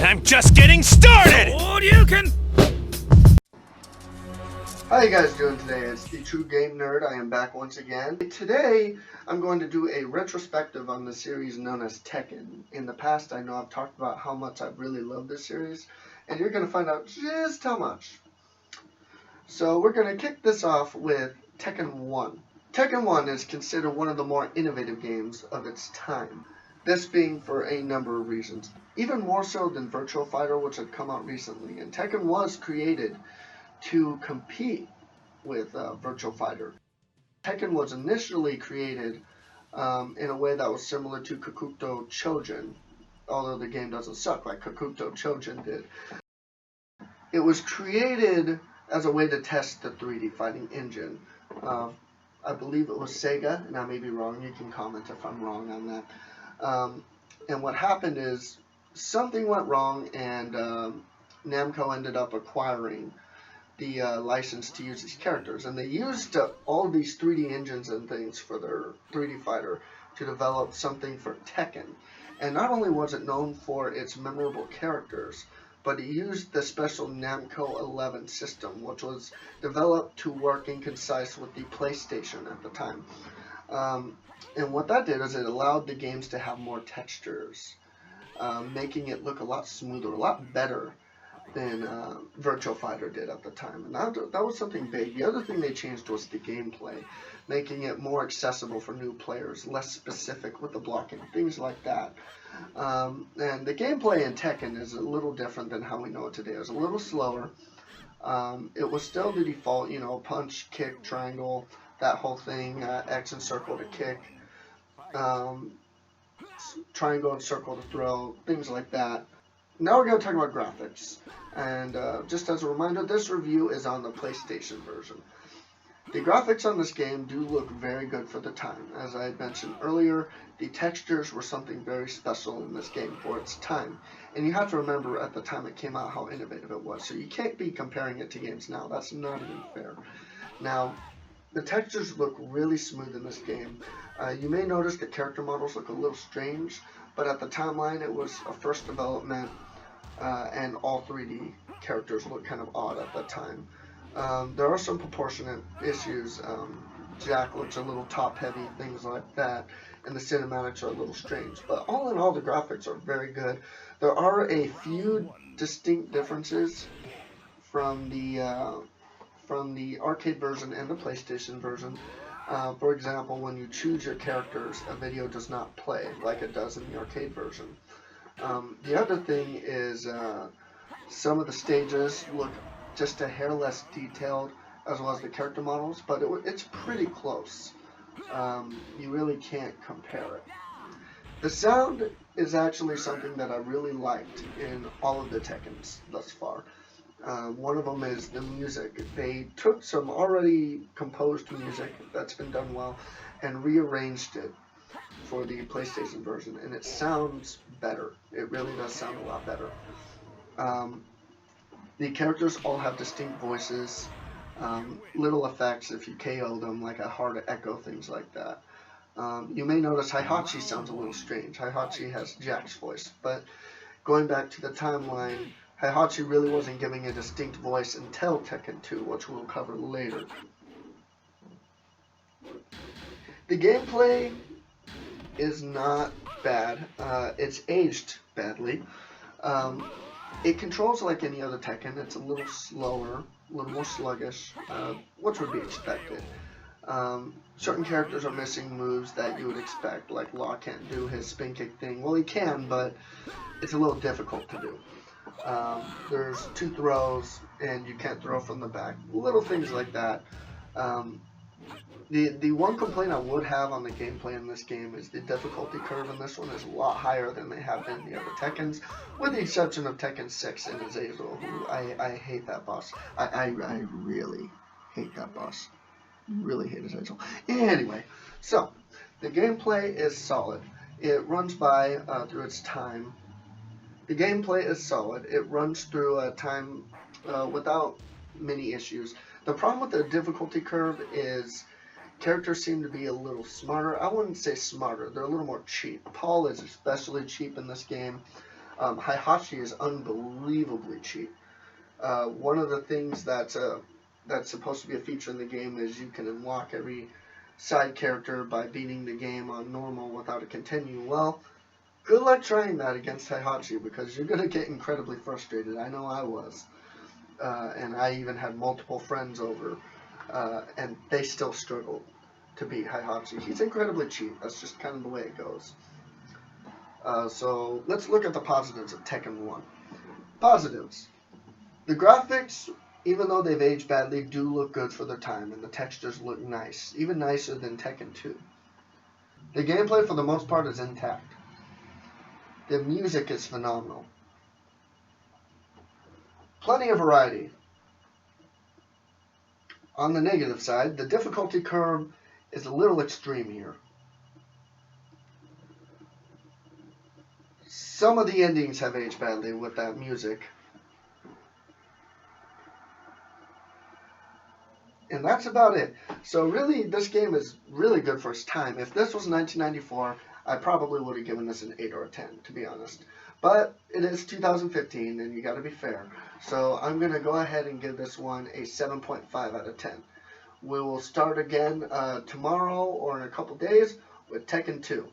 I'm just getting started! How you guys doing today? It's the True Game Nerd. I am back once again. Today, I'm going to do a retrospective on the series known as Tekken. In the past, I know I've talked about how much I really love this series, and you're going to find out just how much. So we're going to kick this off with Tekken 1. Tekken 1 is considered one of the more innovative games of its time. This being for a number of reasons. Even more so than Virtua Fighter, which had come out recently. And Tekken was created to compete with Virtua Fighter. Tekken was initially created in a way that was similar to Kakuto Chojin, although the game doesn't suck like Kakuto Chojin did. It was created as a way to test the 3D fighting engine. I believe it was Sega, and I may be wrong, you can comment if I'm wrong on that. And what happened is something went wrong, and Namco ended up acquiring the license to use these characters, and they used all these 3D engines and things for their 3D fighter to develop something for Tekken. And not only was it known for its memorable characters, but it used the special Namco 11 system, which was developed to work in concise with the PlayStation at the time. And what that did is it allowed the games to have more textures, making it look a lot smoother, a lot better than Virtua Fighter did at the time. And that was something big. The other thing they changed was the gameplay, making it more accessible for new players, less specific with the blocking, things like that. And the gameplay in Tekken is a little different than how we know it today. It was a little slower. It was still the default, punch, kick, triangle, that whole thing, X and circle to kick, triangle and circle to throw, things like that. Now we're going to talk about graphics, and just as a reminder, this review is on the PlayStation version. The graphics on this game do look very good for the time. As I had mentioned earlier, the textures were something very special in this game for its time, and you have to remember at the time it came out how innovative it was, so you can't be comparing it to games now. That's not even fair. Now, the textures look really smooth in this game. You may notice the character models look a little strange, but at the timeline it was a first development, and all 3D characters look kind of odd at that time. There are some proportionate issues. Jack looks a little top heavy, things like that, and the cinematics are a little strange. But all in all, the graphics are very good. There are a few distinct differences from the arcade version and the PlayStation version. For example, when you choose your characters, a video does not play like it does in the arcade version. The other thing is some of the stages look just a hair less detailed, as well as the character models, but it's pretty close. You really can't compare it. The sound is actually something that I really liked in all of the Tekkens thus far. One of them is the music. They took some already composed music that's been done well and rearranged it for the PlayStation version, and it sounds better. It really does sound a lot better. The characters all have distinct voices, little effects if you KO them, like a hard echo, things like that. You may notice Heihachi sounds a little strange. Heihachi has Jack's voice, but going back to the timeline, Heihachi really wasn't giving a distinct voice until Tekken 2, which we'll cover later. The gameplay is not bad. It's aged badly. It controls like any other Tekken. It's a little slower, a little more sluggish, which would be expected. Certain characters are missing moves that you would expect, like Law can't do his spin kick thing. Well, he can, but it's a little difficult to do. There's 2 throws, and you can't throw from the back. Little things like that. The one complaint I would have on the gameplay in this game is the difficulty curve in this one is a lot higher than they have been in the other Tekkens, with the exception of Tekken 6 and Azazel, who I hate that boss. I really hate that boss. Really hate Azazel. Anyway, so the gameplay is solid. It runs by through its time. The gameplay is solid. It runs through a time without many issues. The problem with the difficulty curve is characters seem to be a little smarter. I wouldn't say smarter. They're a little more cheap. Paul is especially cheap in this game. Heihachi is unbelievably cheap. One of the things that's supposed to be a feature in the game is you can unlock every side character by beating the game on normal without a continue. Well, good luck trying that against Heihachi because you're going to get incredibly frustrated. I know I was. And I even had multiple friends over, and they still struggled to beat Heihachi. He's incredibly cheap. That's just kind of the way it goes. So let's look at the positives of Tekken 1. Positives. The graphics, even though they've aged badly, do look good for their time, and the textures look nice, even nicer than Tekken 2. The gameplay, for the most part, is intact. The music is phenomenal. Plenty of variety. On the negative side, the difficulty curve is a little extreme here. Some of the endings have aged badly with that music. And that's about it. So really, this game is really good for its time. If this was 1994, I probably would have given this an 8 or a 10, to be honest. But it is 2015, and you got to be fair. So I'm going to go ahead and give this one a 7.5 out of 10. We will start again tomorrow or in a couple days with Tekken 2.